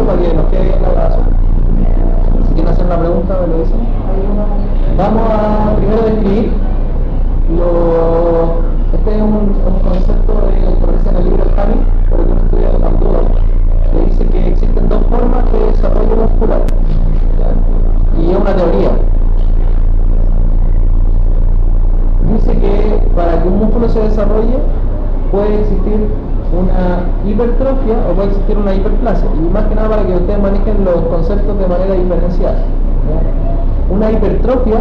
para que nos quede bien la grabación. Si quieren hacer una pregunta, me lo dicen. Vamos a primero describir este es un concepto que aparece en el libro de Hamil, por el que uno estudia de Abdul, que dice que existen dos formas de desarrollo muscular, ¿ya? Y es una teoría. Dice que para que un músculo se desarrolle puede existir una hipertrofia o puede existir una hiperplasia, y más que nada para que ustedes manejen los conceptos de manera diferenciada, ¿ya? Una hipertrofia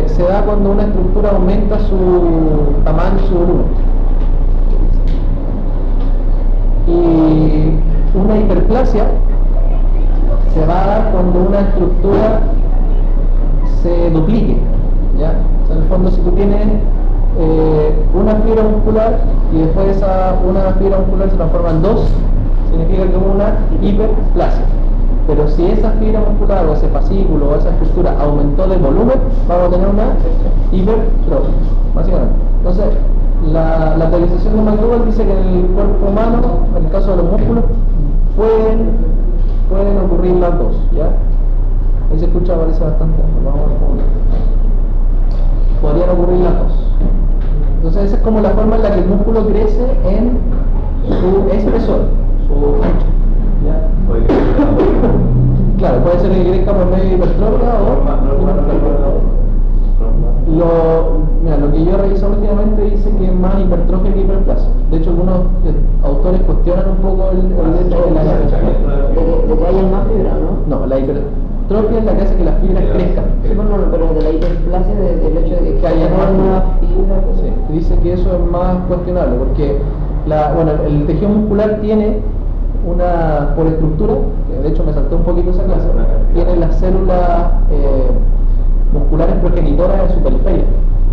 se da cuando una estructura aumenta su tamaño y su volumen, y una hiperplasia se va a dar cuando una estructura se duplique, ¿ya? O sea, en el fondo, si tú tienes una fibra muscular y después una fibra muscular se transforma en dos, significa que hubo una hiperplasia. Pero si esa fibra muscular o ese fascículo o esa estructura aumentó de volumen, vamos a tener una hipertrofia, básicamente. Entonces, la teorización de McDougall dice que en el cuerpo humano, en el caso de los músculos, pueden ocurrir las dos, ¿ya? Ahí se escucha, parece bastante. Vamos a ver cómo. Podrían ocurrir las dos. Entonces, esa es como la forma en la que el músculo crece en su espesor, su ancho, ¿ya? Claro, puede ser que crezca por medio de hipertrofia lo que yo he revisado últimamente dice que es más hipertrofia que hiperplasia. De hecho, algunos autores cuestionan un poco el hecho de que haya más fibra, ¿no? No, la hipertrofia es la que hace que las fibras crezcan. Sí, pero de la hiperplasia, del hecho de que haya más fibra. Sí, dice que eso es más cuestionable porque el tejido muscular tiene por estructura, que de hecho me salté un poquito esa clase, tiene las células musculares progenitoras en su periferia,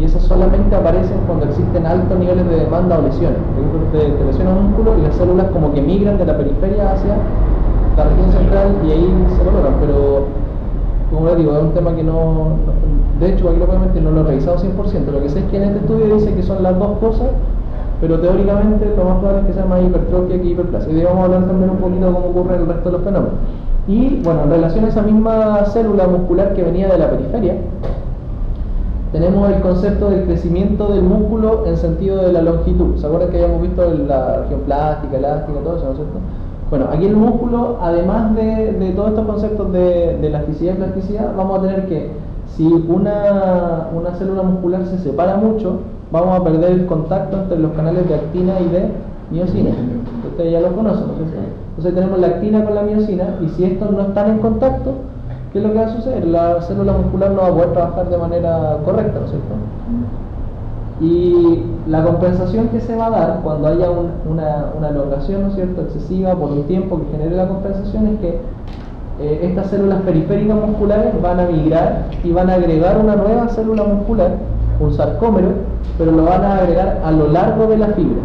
y esas solamente aparecen cuando existen altos niveles de demanda o lesiones. Te lesiona un músculo y las células como que migran de la periferia hacia la región central y ahí se colocan, pero como les digo, es un tema que de hecho aquí obviamente no lo he revisado 100%, lo que sé es que en este estudio dice que son las dos cosas, pero teóricamente lo más probable es que sea más hipertrofia que hiperplasia. Y vamos a hablar también un poquito de cómo ocurre el resto de los fenómenos. Y bueno, en relación a esa misma célula muscular que venía de la periferia, tenemos el concepto del crecimiento del músculo en sentido de la longitud. ¿Se acuerdan que habíamos visto la región plástica, elástica, todo eso, ¿no es cierto? Bueno, aquí el músculo, además de todos estos conceptos de elasticidad y plasticidad, vamos a tener que, si una célula muscular se separa mucho, vamos a perder el contacto entre los canales de actina y de miocina. Ustedes ya lo conocen, ¿no es cierto? Entonces tenemos la actina con la miocina, y si estos no están en contacto, ¿qué es lo que va a suceder? La célula muscular no va a poder trabajar de manera correcta, ¿no es cierto? Y la compensación que se va a dar cuando haya una elongación, ¿no es cierto?, excesiva por un tiempo que genere la compensación, es que estas células periféricas musculares van a migrar y van a agregar una nueva célula muscular, un sarcómero, pero lo van a agregar a lo largo de la fibra,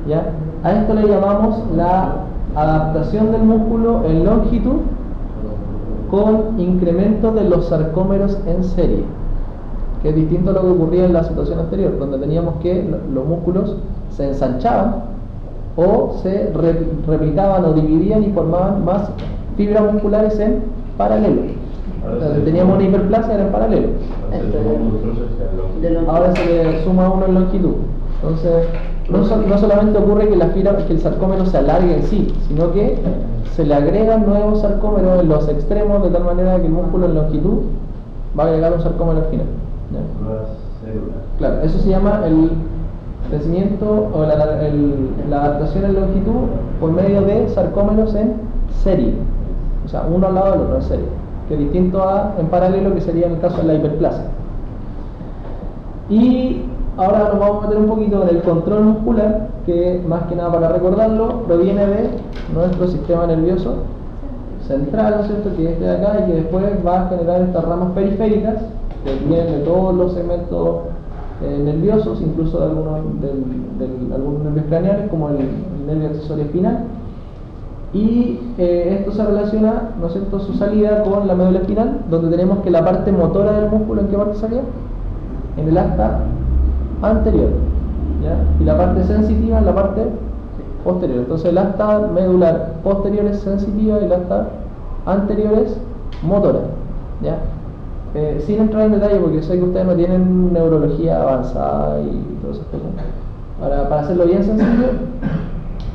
¿ya? A esto le llamamos la adaptación del músculo en longitud con incremento de los sarcómeros en serie, que es distinto a lo que ocurría en la situación anterior, donde teníamos que los músculos se ensanchaban o se replicaban o dividían y formaban más fibras musculares en paralelo. Entonces, teníamos una hiperplasia, era en paralelo. Ahora se le suma uno en longitud. Entonces, no solamente ocurre que el sarcómero se alargue en sí, sino que se le agregan nuevos sarcómeros en los extremos, de tal manera que el músculo en longitud va a agregar un sarcómero al final, ¿ya? Claro, eso se llama el crecimiento o la adaptación en longitud por medio de sarcómeros en serie, o sea, uno al lado del otro en serie, que es distinto a en paralelo, que sería en el caso de la hiperplasia. Y ahora nos vamos a meter un poquito en el control muscular, que más que nada, para recordarlo, proviene de nuestro sistema nervioso central, ¿no es cierto?, que es este de acá, y que después va a generar estas ramas periféricas que vienen de todos los segmentos nerviosos, incluso de algunos nervios craneales, como el nervio accesorio espinal. Y esto se relaciona, ¿no es cierto?, su salida con la médula espinal, donde tenemos que la parte motora del músculo, ¿en qué parte salía? En el asta anterior, ¿ya? Y la parte sensitiva en la parte posterior. Entonces el asta medular posterior es sensitiva y la asta anterior es motora, ¿ya? Sin entrar en detalle, porque sé que ustedes no tienen neurología avanzada y todas esas cosas. Ahora, para hacerlo bien sencillo,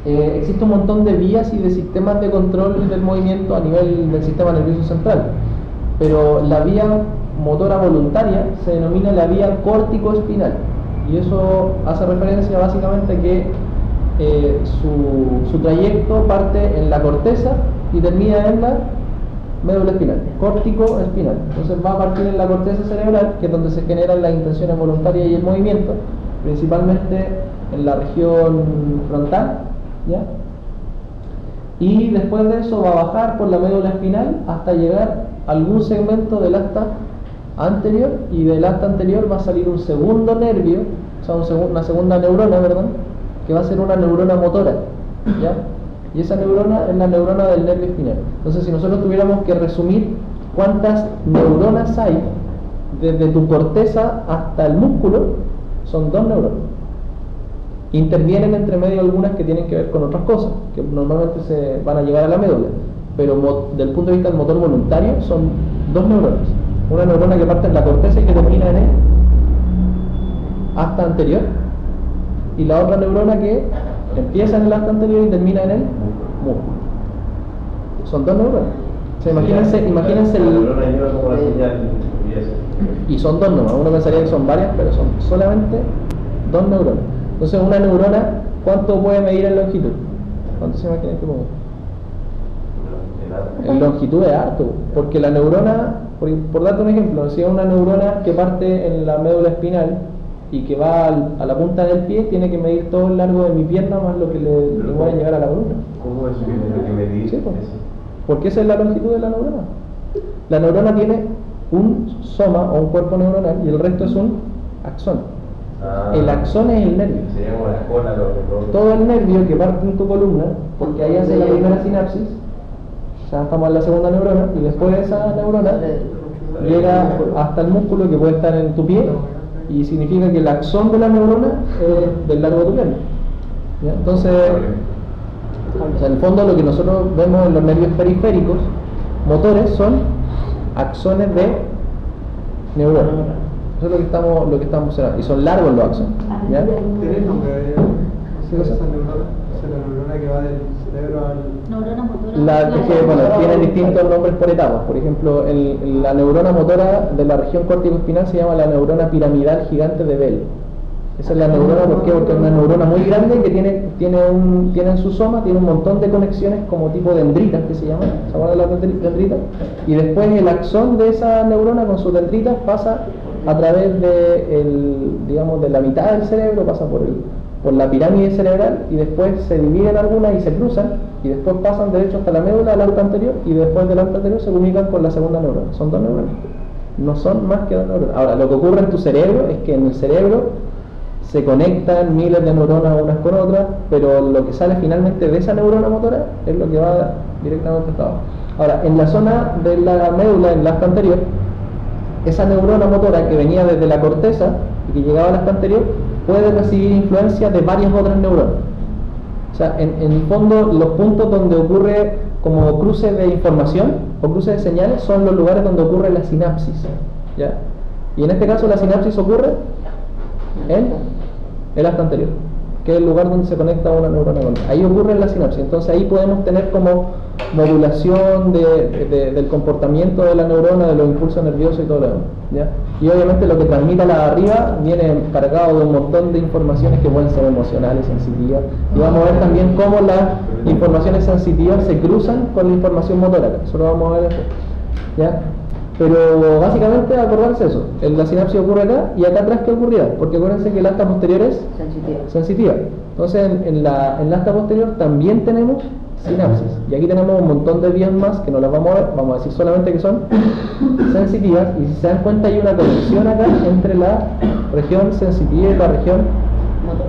existe un montón de vías y de sistemas de control del movimiento a nivel del sistema nervioso central, pero la vía motora voluntaria se denomina la vía córtico-espinal, y eso hace referencia básicamente a que su trayecto parte en la corteza y termina en la médula espinal, córtico-espinal. Entonces va a partir en la corteza cerebral, que es donde se generan las intenciones voluntarias y el movimiento, principalmente en la región frontal, ¿ya? Y después de eso va a bajar por la médula espinal hasta llegar a algún segmento del asta anterior, y del asta anterior va a salir un segundo nervio, o sea, una segunda neurona, ¿verdad?, que va a ser una neurona motora, ¿ya? Y esa neurona es la neurona del nervio espinal. Entonces, si nosotros tuviéramos que resumir cuántas neuronas hay desde tu corteza hasta el músculo, son 2 neuronas. Intervienen entre medio algunas que tienen que ver con otras cosas, que normalmente se van a llegar a la médula, pero desde el punto de vista del motor voluntario son 2 neuronas. Una neurona que parte en la corteza y que termina en el asta anterior, y la otra neurona que empieza en el asta anterior y termina en el músculo. Son 2 neuronas. O sea, imagínense y son 2 nomás. Uno pensaría que son varias, pero son solamente 2 neuronas. Entonces, una neurona, ¿cuánto puede medir en longitud? ¿Cuánto se imaginan que puede? En longitud es harto, porque la neurona, por darte un ejemplo, si es una neurona que parte en la médula espinal y que va a la punta del pie, tiene que medir todo el largo de mi pierna más lo que le puede llegar a la columna. ¿Cómo es que medir? Sí, pues, porque esa es la longitud de la neurona. La neurona tiene un soma o un cuerpo neuronal y el resto es un axón. El axón es el nervio. Sería como la cola, todo el nervio que parte en tu columna, porque ahí hace la primera sinapsis, o sea, estamos en la segunda neurona, y después de esa neurona llega hasta el músculo que puede estar en tu pie, y significa que el axón de la neurona es del largo de tu pierna, ¿ya? Entonces, o sea, en el fondo lo que nosotros vemos en los nervios periféricos motores son axones de neurona. Eso es lo que estamos observando, y son largos los axones, ¿ya? ¿Tiene nombre esa neurona? ¿Es la neurona que va del cerebro al...? Neurona motora. Bueno, tienen distintos nombres por etapas. Por ejemplo, la neurona motora de la región córtico-espinal se llama la neurona piramidal gigante de Bell. Esa es la neurona, ¿por qué? Porque es una neurona muy grande que tiene en su soma, tiene un montón de conexiones como tipo dendritas, que se llaman, ¿se acuerdan de las dendritas? Y después el axón de esa neurona con sus dendritas pasa a través de la mitad del cerebro, pasa por la pirámide cerebral, y después se dividen algunas y se cruzan, y después pasan derecho hasta la médula, al arco anterior, y después del arco anterior se comunican con la segunda neurona. Son 2 neuronas, no son más que 2 neuronas. Ahora, lo que ocurre en tu cerebro es que en el cerebro se conectan miles de neuronas unas con otras, pero lo que sale finalmente de esa neurona motora es lo que va directamente hasta abajo. Ahora, en la zona de la médula, en la asta anterior, esa neurona motora que venía desde la corteza y que llegaba al asta anterior puede recibir influencia de varias otras neuronas. O sea, en el fondo, los puntos donde ocurre como cruce de información o cruce de señales son los lugares donde ocurre la sinapsis, ¿ya? Y en este caso la sinapsis ocurre en el asta anterior, que es el lugar donde se conecta una neurona con otra. Ahí ocurre la sinapsis. Entonces ahí podemos tener como modulación del comportamiento de la neurona, de los impulsos nerviosos y todo lo demás, ¿ya? Y obviamente lo que transmita la de arriba viene cargado de un montón de informaciones que pueden ser emocionales, sensitivas, y vamos a ver también cómo las informaciones sensitivas se cruzan con la información motora. Eso lo vamos a ver después, ¿ya? Pero básicamente acordarse eso, la sinapsis ocurre acá, y acá atrás ¿qué ocurrirá? Porque acuérdense que el asta posterior es sensitiva. Entonces en la asta posterior también tenemos sinapsis, y aquí tenemos un montón de vías más que no las vamos a ver, vamos a decir solamente que son sensitivas, y si se dan cuenta hay una conexión acá entre la región sensitiva y la región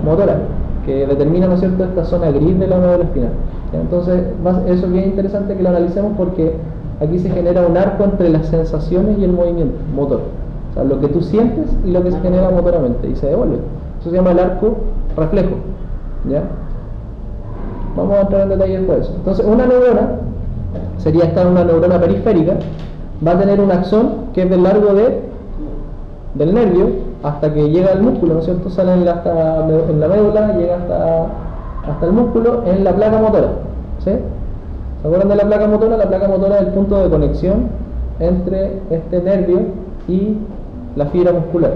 motora, que determina, ¿no es cierto?, esta zona gris de la médula espinal. Entonces eso es bien interesante que lo analicemos, porque aquí se genera un arco entre las sensaciones y el movimiento motor. O sea, lo que tú sientes y lo que se genera motoramente, y se devuelve. Eso se llama el arco reflejo, ¿ya? Vamos a entrar en detalle después de eso. Entonces, una neurona sería esta una neurona periférica, va a tener un axón que es del largo del nervio hasta que llega al músculo, ¿no es cierto? Sale en la médula, llega hasta el músculo en la placa motora, ¿sí? ¿Se acuerdan de la placa motora? La placa motora es el punto de conexión entre este nervio y la fibra muscular.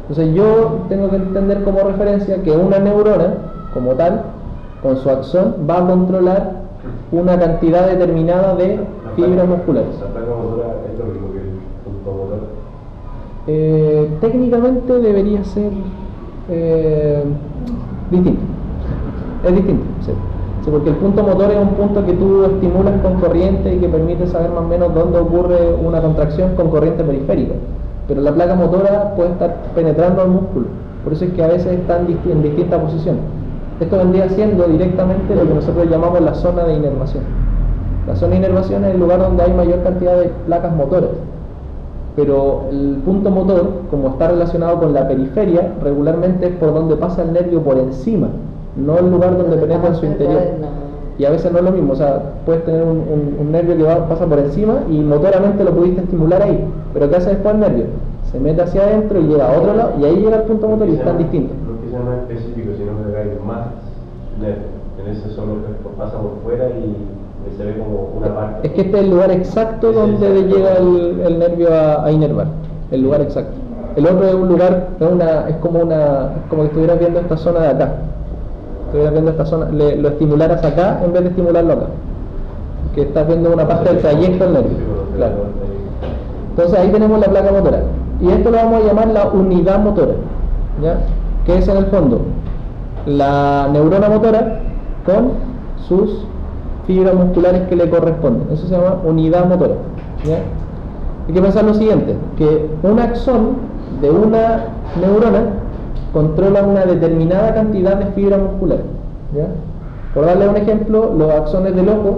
Entonces yo tengo que entender como referencia que una neurona, como tal, con su axón, va a controlar una cantidad determinada de fibras musculares. ¿La placa motora es lo mismo que el punto motor? Técnicamente debería ser distinto. Es distinto, sí. Sí, porque el punto motor es un punto que tú estimulas con corriente y que permite saber más o menos dónde ocurre una contracción con corriente periférica. Pero la placa motora puede estar penetrando al músculo. Por eso es que a veces están en distinta posición. Esto vendría siendo directamente lo que nosotros llamamos la zona de inervación. La zona de inervación es el lugar donde hay mayor cantidad de placas motoras. Pero el punto motor, como está relacionado con la periferia, regularmente es por donde pasa el nervio por encima, no el lugar donde penetra en su interior. Y a veces no es lo mismo, o sea, puedes tener un nervio que pasa por encima y motoramente lo pudiste estimular ahí, pero ¿qué hace después el nervio? Se mete hacia adentro y llega a otro lado y ahí llega el punto motor y están distintos. No que sea más específico, sino que hay más nervios. En ese solo pasa por fuera y se ve como una parte. Es que este es el lugar exacto donde llega el nervio a inervar, el lugar exacto. El otro es un lugar, es como que estuvieras viendo esta zona de acá. Estuvieras viendo esta zona, lo estimularas acá en vez de estimularlo acá. Que estás viendo una parte del trayecto del nervio. Claro. Entonces ahí tenemos la placa motora. Y esto lo vamos a llamar la unidad motora, ¿ya? Que es en el fondo la neurona motora con sus fibras musculares que le corresponden. Eso se llama unidad motora, ¿ya? Hay que pensar lo siguiente, que un axón de una neurona controla una determinada cantidad de fibras musculares, ¿ya? Por darle un ejemplo, los axones del ojo,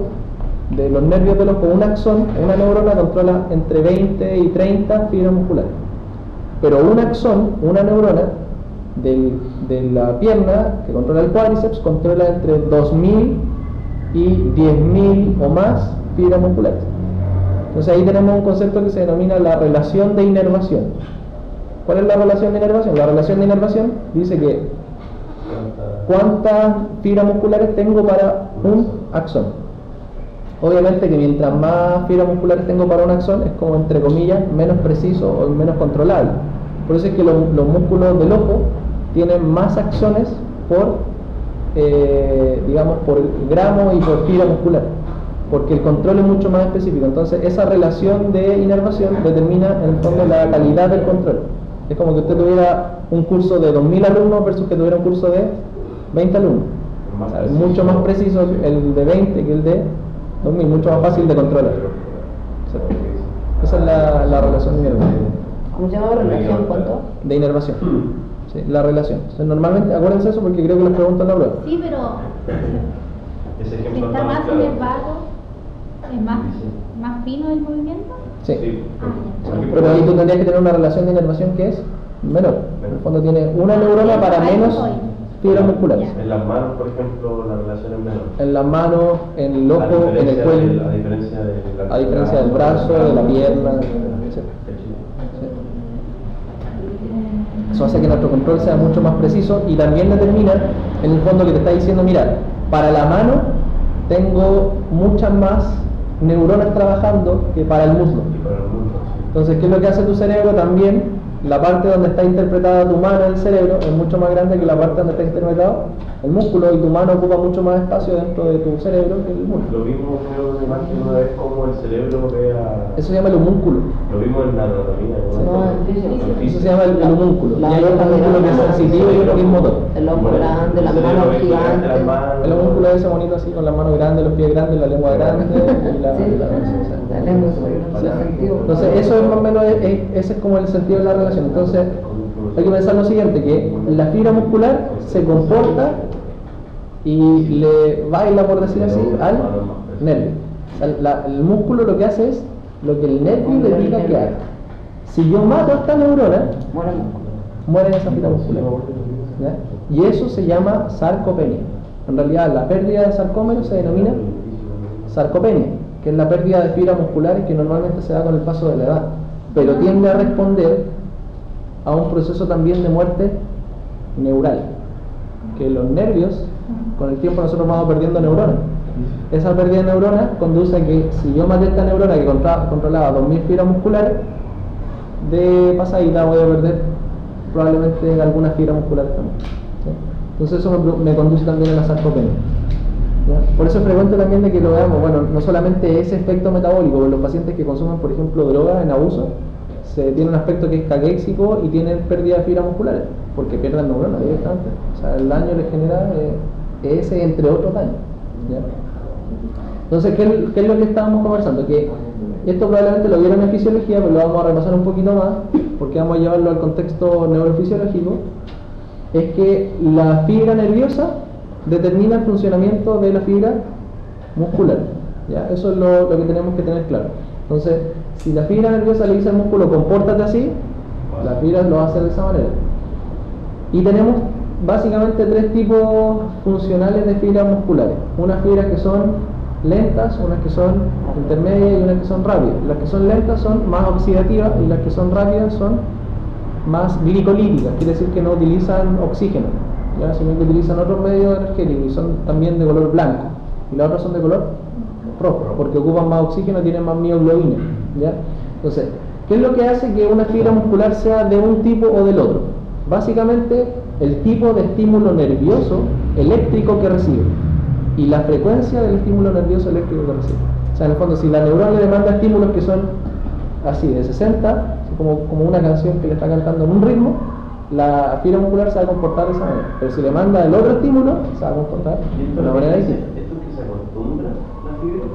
de los nervios del ojo, un axón, una neurona controla entre 20 y 30 fibras musculares. Pero un axón, una neurona de la pierna que controla el cuádriceps, controla entre 2000 y 10.000 o más fibras musculares. Entonces ahí tenemos un concepto que se denomina la relación de inervación. ¿Cuál es la relación de inervación? La relación de inervación dice que cuántas fibras musculares tengo para un axón. Obviamente que mientras más fibras musculares tengo para un axón es como entre comillas menos preciso o menos controlable. Por eso es que los músculos del ojo tienen más axones por gramo y por fibra muscular, porque el control es mucho más específico. Entonces esa relación de inervación determina en el fondo la calidad del control. Es como que usted tuviera un curso de 2000 alumnos versus que tuviera un curso de 20 alumnos. O sea, es mucho más preciso el de 20 que el de 2000, mucho más fácil de controlar. Esa es la relación de inervación. ¿Cómo se llama relación? ¿Cuánto? De inervación. Sí, la relación. Entonces, normalmente, acuérdense eso porque creo que les preguntan la prueba. Sí, pero Ese si ejemplo está está más claro. inervado, es más fino el movimiento. Sí. Sí. Pero ahí tú tendrías que tener una relación de inervación que es menor. En el fondo tiene una neurona para menos fibras musculares. En las manos, por ejemplo, la relación es menor. En las manos, en el ojo, en el cuello, A diferencia del brazo, de la pierna, etc. Eso hace que nuestro control sea mucho más preciso y también determina, en el fondo, que te está diciendo, mira, para la mano tengo muchas más neuronas trabajando que para el muslo. Y para el mundo, sí. Entonces, ¿qué es lo que hace tu cerebro? También la parte donde está interpretada tu mano en el cerebro es mucho más grande que la parte donde está interpretado el músculo, y tu mano ocupa mucho más espacio dentro de tu cerebro que el músculo. Lo mismo, creo que más que una vez, como el cerebro vea. Eso se llama el homúnculo. Lo vimos en la anatomía, ¿no? No, en física. En Eso física. se llama el homúnculo. Y hay otro músculo que es sensitivo y otro que es motor. El ojo grande, las manos gigantes. El homúnculo es ese bonito así, con las manos grandes, los pies grandes, la lengua grande y la Sí, la lengua se ve sentido. Entonces eso es más o menos, ese es como el sentido de la relación. Entonces hay que pensar lo siguiente, que la fibra muscular se comporta y le baila, por decir así, al nervio. O sea, el músculo lo que hace es lo que el nervio le diga que haga. Si yo mato a esta neurona, Muere el músculo. muere esa fibra muscular, ¿ya? Y eso se llama sarcopenia. En realidad la pérdida de sarcómeros se denomina sarcopenia, que es la pérdida de fibras musculares que normalmente se da con el paso de la edad, pero tiende a responder a un proceso también de muerte neural, que los nervios, con el tiempo nosotros vamos perdiendo neuronas. Esa pérdida de neuronas conduce a que si yo maté esta neurona que controlaba 2000 fibras musculares, de pasadita voy a perder probablemente algunas fibras musculares también, ¿sí? Entonces eso me conduce también a la sarcopenia, ¿ya? Por eso es frecuente también de que lo veamos, bueno, no solamente ese efecto metabólico, los pacientes que consumen por ejemplo drogas en abuso, se tiene un aspecto que es caquéxico y tienen pérdida de fibras musculares, porque pierden neuronas directamente. O sea, el daño les genera ese entre otros daños, ¿ya? Entonces, ¿qué es lo que estábamos conversando? Que esto probablemente lo vieron en fisiología, pero lo vamos a repasar un poquito más, porque vamos a llevarlo al contexto neurofisiológico. Es que la fibra nerviosa determina el funcionamiento de la fibra muscular, ¿ya? Eso es lo que tenemos que tener claro. Entonces, si la fibra nerviosa le dice al músculo compórtate así, la fibra lo va a hacer de esa manera. Y tenemos básicamente tres tipos funcionales de fibras musculares. Unas fibras que son lentas, unas que son intermedias y unas que son rápidas. Las que son lentas son más oxidativas y las que son rápidas son más glicolíticas, quiere decir que no utilizan oxígeno, ¿ya? Sino que utilizan otros medios energéticos y son también de color blanco, y las otras son de color rojo, porque ocupan más oxígeno y tienen más mioglobina, ¿ya? Entonces, ¿qué es lo que hace que una fibra muscular sea de un tipo o del otro? Básicamente, el tipo de estímulo nervioso eléctrico que recibe y la frecuencia del estímulo nervioso eléctrico que recibe. O sea, en el fondo, si la neurona le demanda estímulos que son así, de 60, como una canción que le está cantando en un ritmo, la fibra muscular se va a comportar de esa manera. Pero si le manda el otro estímulo, se va a comportar de una manera distinta. ¿Esto que se acostumbra la fibra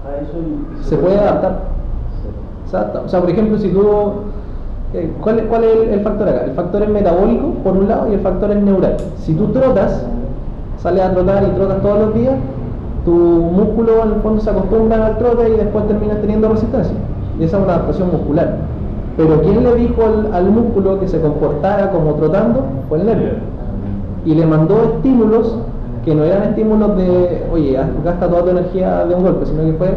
a eso? Se puede adaptar. Se adapta. O sea, por ejemplo, si tú... ¿Cuál es el factor acá? El factor es metabólico, por un lado, y el factor es neural. Si tú trotas, sales a trotar y trotas todos los días, tu músculo en el fondo se acostumbra al trote y después terminas teniendo resistencia. Y esa es una adaptación muscular. Pero ¿quién le dijo al músculo que se comportara como trotando? Fue el nervio. Y le mandó estímulos que no eran estímulos de, oye, gasta toda tu energía de un golpe, sino que fue,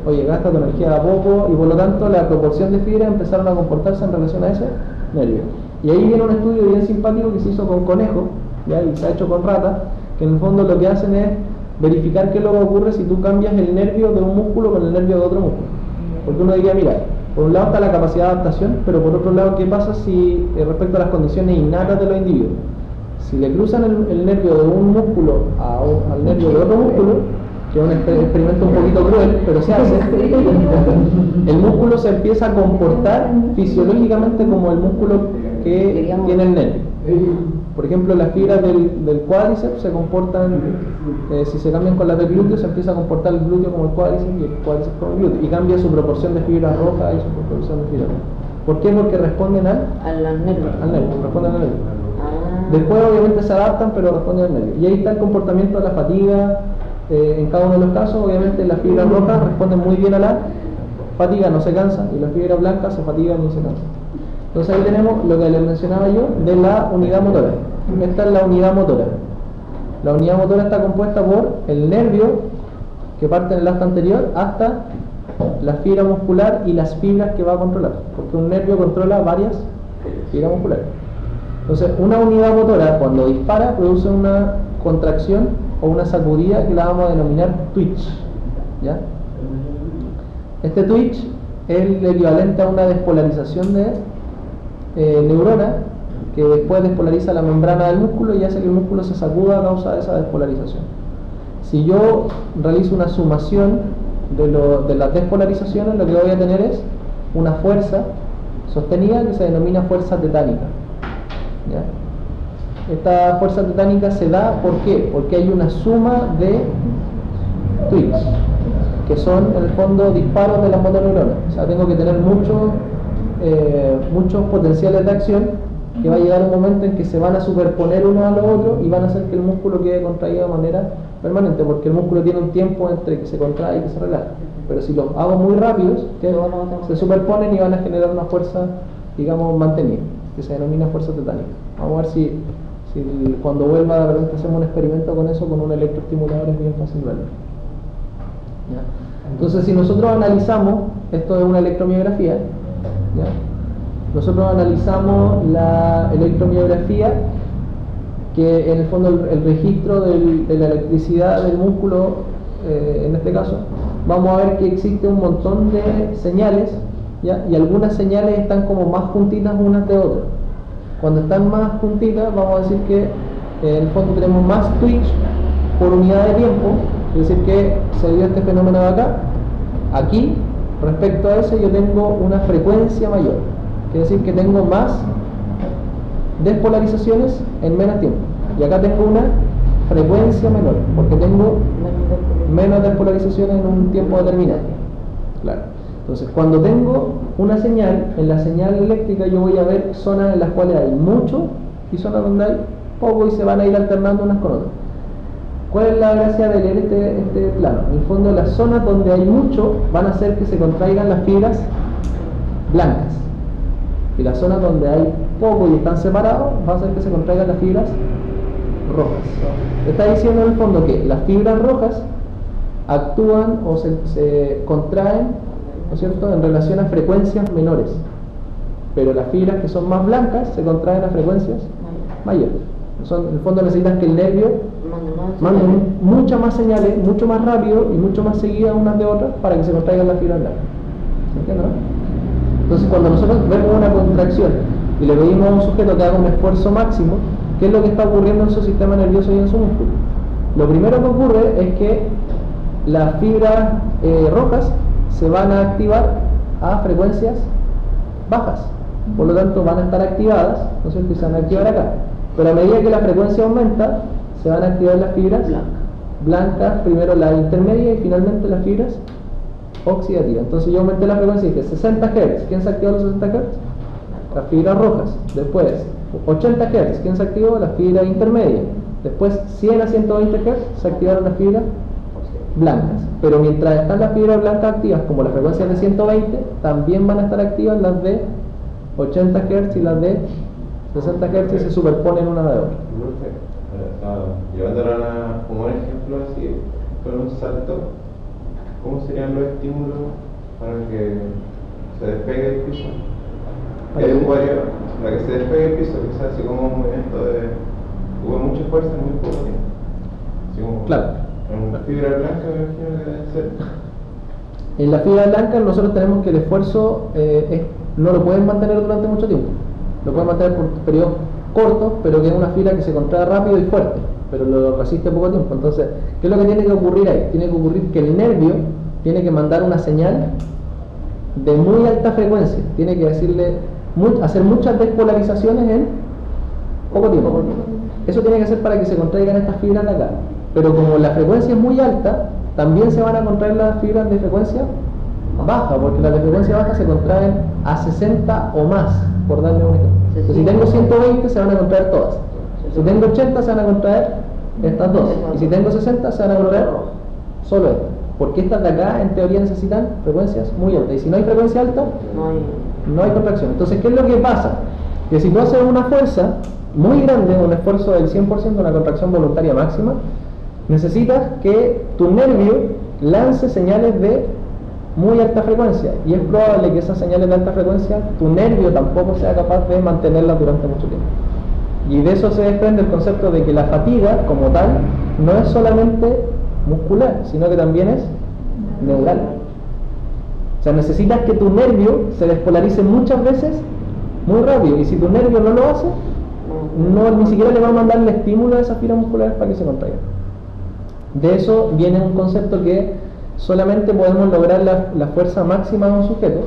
oye, gasta tu energía de a poco, y por lo tanto la proporción de fibras empezaron a comportarse en relación a ese nervio. Y ahí viene un estudio bien simpático que se hizo con conejos, ¿ya? Y se ha hecho con ratas, que en el fondo lo que hacen es verificar qué es lo que ocurre si tú cambias el nervio de un músculo con el nervio de otro músculo. Porque uno diría, mira, por un lado está la capacidad de adaptación, pero por otro lado, ¿qué pasa si respecto a las condiciones innatas de los individuos? Si le cruzan el nervio de un músculo al nervio de otro músculo, que es un experimento un poquito cruel, pero se hace, el músculo se empieza a comportar fisiológicamente como el músculo que tiene el nervio. Por ejemplo, las fibras del cuádriceps se comportan, si se cambian con las del glúteo, se empieza a comportar el glúteo como el cuádriceps y el cuádriceps como el glúteo, y cambia su proporción de fibras rojas y su proporción de fibras rojas. ¿Por qué? Porque responden al nervio, responden al nervio. Después obviamente se adaptan, pero responden al nervio. Y ahí está el comportamiento de la fatiga. En cada uno de los casos, obviamente las fibras rojas responden muy bien a la fatiga, no se cansan, y las fibras blancas se fatigan y se cansan. Entonces ahí tenemos lo que les mencionaba yo de la unidad motora. Esta es la unidad motora. La unidad motora está compuesta por el nervio que parte en el asta anterior hasta la fibra muscular y las fibras que va a controlar, porque un nervio controla varias fibras musculares. Entonces, una unidad motora cuando dispara produce una contracción o una sacudida que la vamos a denominar twitch, ¿ya? Este twitch es el equivalente a una despolarización de neurona, que después despolariza la membrana del músculo y hace que el músculo se sacuda a causa de esa despolarización. Si yo realizo una sumación de las despolarizaciones, lo que voy a tener es una fuerza sostenida que se denomina fuerza tetánica, ¿ya? Esta fuerza tetánica se da, ¿por qué? Porque hay una suma de twitch, que son en el fondo disparos de las motoneuronas. O sea, tengo que tener muchos potenciales de acción, que va a llegar un momento en que se van a superponer uno a los otros y van a hacer que el músculo quede contraído de manera permanente, porque el músculo tiene un tiempo entre que se contrae y que se relaja. Pero si los hago muy rápidos, se superponen y van a generar una fuerza, digamos, mantenida, que se denomina fuerza tetánica. Vamos a ver si Cuando vuelva, de repente hacemos un experimento con eso, con un electroestimulador, es bien fácil verlo. ¿Ya? Entonces, si nosotros analizamos, esto es una electromiografía, ¿ya? Nosotros analizamos la electromiografía, que en el fondo el registro de la electricidad del músculo, en este caso, vamos a ver que existe un montón de señales, ¿ya? Y algunas señales están como más juntitas unas de otras. Cuando están más juntitas, vamos a decir que en el fondo tenemos más twitch por unidad de tiempo, es decir que se dio este fenómeno de acá. Aquí, respecto a ese, yo tengo una frecuencia mayor, quiere decir que tengo más despolarizaciones en menos tiempo. Y acá tengo una frecuencia menor, porque tengo menos despolarizaciones en un tiempo determinado. Claro. Entonces, cuando tengo una señal, en la señal eléctrica yo voy a ver zonas en las cuales hay mucho y zonas donde hay poco, y se van a ir alternando unas con otras. ¿Cuál es la gracia de leer este plano? En el fondo, las zonas donde hay mucho van a hacer que se contraigan las fibras blancas, y las zonas donde hay poco y están separados va a hacer que se contraigan las fibras rojas. Está diciendo en el fondo que las fibras rojas actúan o se contraen, ¿no es cierto?, en relación a frecuencias menores, pero las fibras que son más blancas se contraen a frecuencias mayores. En el fondo necesitan que el nervio mande muchas más señales, mucho más rápido y mucho más seguidas unas de otras para que se contraigan las fibras blancas. ¿Entiendes? Entonces, cuando nosotros vemos una contracción y le pedimos a un sujeto que haga un esfuerzo máximo, ¿qué es lo que está ocurriendo en su sistema nervioso y en su músculo? Lo primero que ocurre es que las fibras rojas se van a activar a frecuencias bajas, por lo tanto van a estar activadas, ¿no es cierto?, y se van a activar acá. Pero a medida que la frecuencia aumenta, se van a activar las fibras blancas, primero la intermedia y finalmente las fibras oxidativas. Entonces yo aumenté la frecuencia y dije 60 Hz. ¿Quién se activó los 60 Hz? Las fibras rojas. Después 80 Hz. ¿Quién se activó? Las fibras intermedias. Después 100 a 120 Hz se activaron las fibras blancas. Pero mientras están las fibras blancas activas, como las frecuencias de 120, también van a estar activas las de 80 Hz y las de 60 Hz, y se superponen una de otra. Llevándola como un ejemplo así, con un salto, ¿cómo serían los estímulos para que se despegue el piso? Para que se despegue el piso, que sea así como un movimiento hubo mucha fuerza en muy poco tiempo. Así como, claro. En la fibra blanca me imagino que debe ser. En la fibra blanca nosotros tenemos que el esfuerzo no lo pueden mantener durante mucho tiempo. Lo pueden mantener por periodos cortos, pero que es una fibra que se contrae rápido y fuerte, pero lo resiste poco tiempo. Entonces, ¿qué es lo que tiene que ocurrir ahí? Tiene que ocurrir que el nervio tiene que mandar una señal de muy alta frecuencia, tiene que hacer muchas despolarizaciones en poco tiempo. Eso tiene que ser para que se contraigan estas fibras de acá. Pero como la frecuencia es muy alta, también se van a contraer las fibras de frecuencia baja, porque las de frecuencia baja se contraen a 60 o más, por darle un ejemplo. Entonces, si tengo 120 se van a contraer todas. Si tengo 80 se van a contraer estas dos. Y si tengo 60 se van a contraer solo estas. Porque estas de acá en teoría necesitan frecuencias muy altas. Y si no hay frecuencia alta, no hay contracción. Entonces, ¿qué es lo que pasa? Que si tú haces una fuerza muy grande, un esfuerzo del 100%, una contracción voluntaria máxima, necesitas que tu nervio lance señales de muy alta frecuencia, y es probable que esas señales de alta frecuencia tu nervio tampoco sea capaz de mantenerlas durante mucho tiempo. Y de eso se desprende el concepto de que la fatiga como tal no es solamente muscular, sino que también es neural. O sea, necesitas que tu nervio se despolarice muchas veces muy rápido, y si tu nervio no lo hace, ni siquiera le va a mandar el estímulo de esas fibras musculares para que se contraigan. De eso viene un concepto que solamente podemos lograr la fuerza máxima de un sujeto,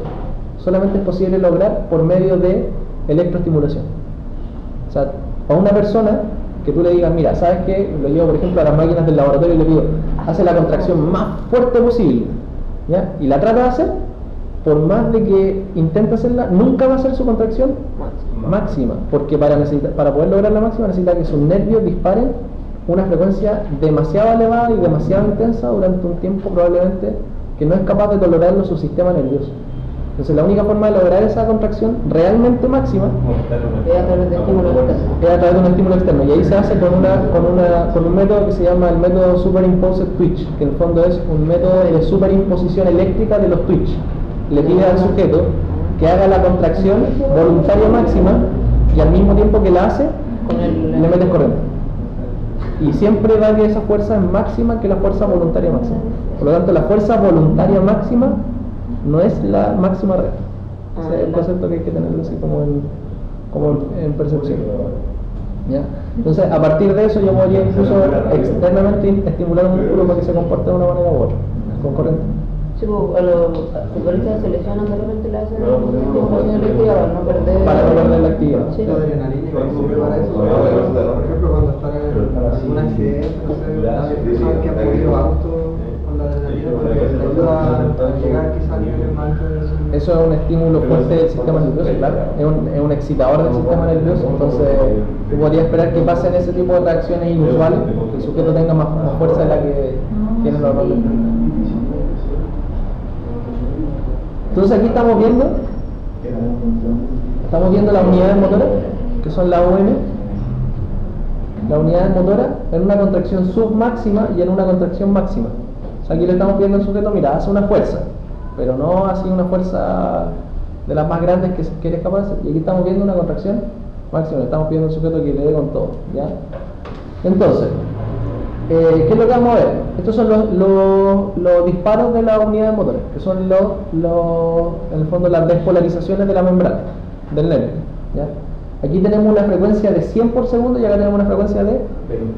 solamente es posible lograr por medio de electroestimulación. O sea, a una persona que tú le digas, mira, ¿sabes qué? Lo llevo por ejemplo a las máquinas del laboratorio y le pido, hace la contracción más fuerte posible, ¿ya? Y la trata de hacer, por más de que intente hacerla, nunca va a ser su contracción máxima, porque para poder lograr la máxima necesita que sus nervios disparen una frecuencia demasiado elevada y demasiado intensa durante un tiempo probablemente que no es capaz de tolerarlo su sistema nervioso. Entonces la única forma de lograr esa contracción realmente máxima Es a través de estímulo externo. es a través de un estímulo externo, y ahí se hace con un método que se llama el método Superimposed Twitch, que en el fondo es un método de superimposición eléctrica de los twitch. Le pide al sujeto que haga la contracción voluntaria máxima y al mismo tiempo que la hace, le metes corriente. Y siempre va que esa fuerza es máxima que la fuerza voluntaria máxima. Por lo tanto, la fuerza voluntaria máxima no es la máxima real. Ese es el concepto que hay que tenerlo así como en percepción. ¿Ya? Entonces, a partir de eso yo podría incluso externamente estimular un músculo para que se comporte de una manera u otra, con corriente. Sí, pues, a los futbolistas se lesionan de repente le hacen estimulación eléctrica para no perder... Para no perder la actividad. Sí. La adrenalina igual sirve para eso. Por ejemplo, cuando están en algún accidente, no sé, hay personas que han movido auto con la adrenalina porque les ayuda a llegar quizás a niveles más altos de su... Eso es un estímulo fuerte del sistema nervioso, claro. Es un excitador del sistema nervioso. Entonces, tú podrías esperar que pasen ese tipo de reacciones inusuales, que el sujeto tenga más fuerza de la que tiene normalmente. Entonces aquí estamos viendo las unidades motoras, que son la UM, las unidades motoras en una contracción submáxima y en una contracción máxima. O sea, aquí le estamos pidiendo al sujeto, mira, hace una fuerza, pero no así una fuerza de las más grandes que eres capaz de hacer. Y aquí estamos viendo una contracción máxima, le estamos pidiendo al sujeto que le dé con todo, ¿ya? Entonces, ¿qué es lo que vamos a ver? Estos son los disparos de las unidades motoras, que son en el fondo las despolarizaciones de la membrana del nervio, ¿ya? Aquí tenemos una frecuencia de 100 por segundo y acá tenemos una frecuencia de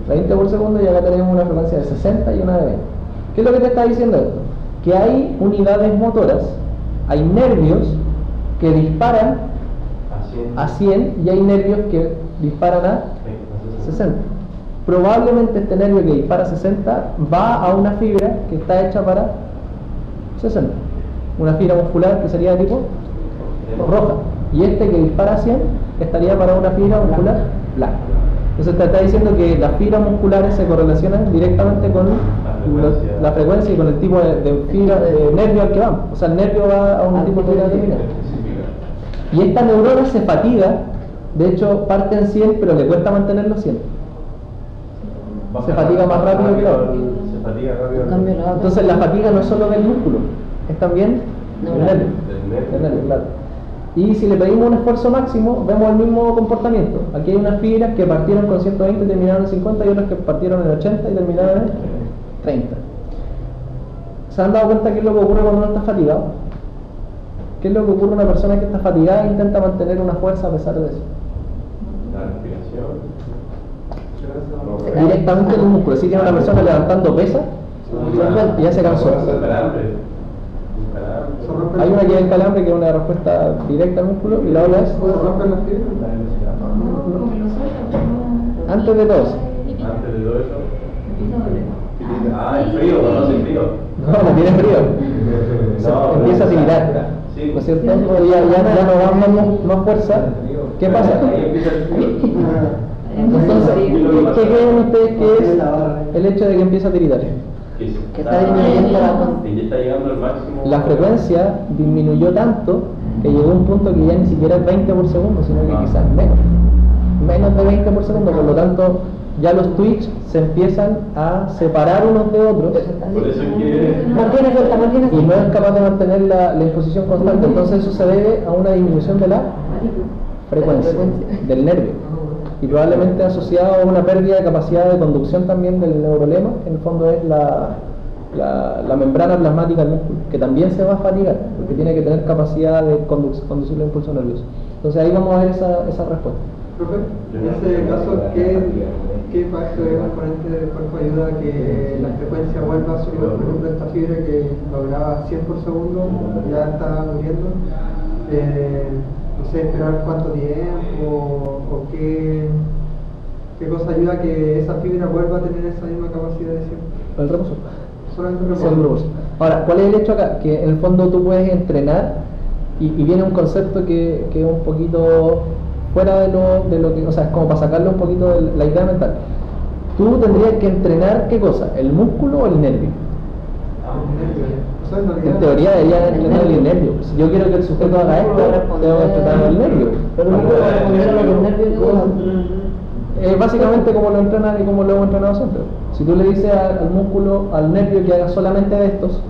20 por segundo y acá tenemos una frecuencia de 60 y una de 20. ¿Qué es lo que te está diciendo esto? Que hay unidades motoras, hay nervios que disparan a 100 y hay nervios que disparan a 60. Probablemente este nervio que dispara 60 va a una fibra que está hecha para 60, una fibra muscular que sería de tipo roja, y este que dispara a 100 estaría para una fibra muscular blanca. Entonces te está diciendo que las fibras musculares se correlacionan directamente con la frecuencia y con el tipo de fibra de nervio al que vamos. O sea, el nervio va a un tipo de fibra determinada. Y esta neurona se fatiga, de hecho parte en 100 pero le cuesta mantenerlo 100. Se fatiga más rápido que la otra. Se fatiga rápido. Entonces la fatiga no es solo del músculo, es también del nervio. Del nervio, claro. Y si le pedimos un esfuerzo máximo, vemos el mismo comportamiento. Aquí hay unas fibras que partieron con 120 y terminaron en 50 y otras que partieron en 80 y terminaron en 30. ¿Se han dado cuenta qué es lo que ocurre cuando uno está fatigado? ¿Qué es lo que ocurre a una persona que está fatigada e intenta mantener una fuerza a pesar de eso? La respiración. Directamente en el músculo. Si tiene una persona levantando pesas y ya se cansó. Hay una que es el calambre, que es una respuesta directa al músculo, y la otra es antes de todo eso. Antes de todo eso. Ah, el frío, no hace frío. No tiene frío. No, Empieza a tiritar. Sí. ¿No es cierto? Ya no va más fuerza. ¿Qué pasa? Ahí empieza el frío. Entonces, ¿qué creen ustedes que es el hecho de que empieza a tiritar? Que está disminuyendo que ya está llegando al máximo. La frecuencia disminuyó tanto que llegó a un punto que ya ni siquiera es 20 por segundo, sino que quizás menos de 20 por segundo. Por lo tanto, ya los twitch se empiezan a separar unos de otros Por eso es que. y no es capaz de mantener la exposición constante. Entonces eso se debe a una disminución de la frecuencia del nervio, y probablemente asociado a una pérdida de capacidad de conducción también del neurolema, que en el fondo es la membrana plasmática del músculo, que también se va a fatigar, porque tiene que tener capacidad de conducir el impulso nervioso. Entonces ahí vamos a ver esa respuesta. Profe, en ese caso, ¿qué factor de componente del cuerpo ayuda a que la frecuencia vuelva a subir? Por ejemplo, esta fibra que lograba 100 por segundo ya está muriendo. No sé, esperar cuánto tiempo o qué cosa ayuda a que esa fibra vuelva a tener esa misma capacidad de 100. El reposo. Solamente Sí, el reposo. Ahora, ¿cuál es el hecho acá? Que en el fondo tú puedes entrenar y viene un concepto que es un poquito fuera de lo que, o sea, es como para sacarle un poquito de la idea mental. Tú tendrías que entrenar ¿qué cosa? ¿El músculo o el nervio? O sea, en realidad, En teoría debería entrenar el nervio. Si yo quiero que el sujeto haga esto, tengo que entrenar el nervio. Pero no puedo responder a los nervios de Básicamente como lo entrenan y como lo hemos entrenado siempre. Si tú le dices al músculo, al nervio que haga solamente de estos,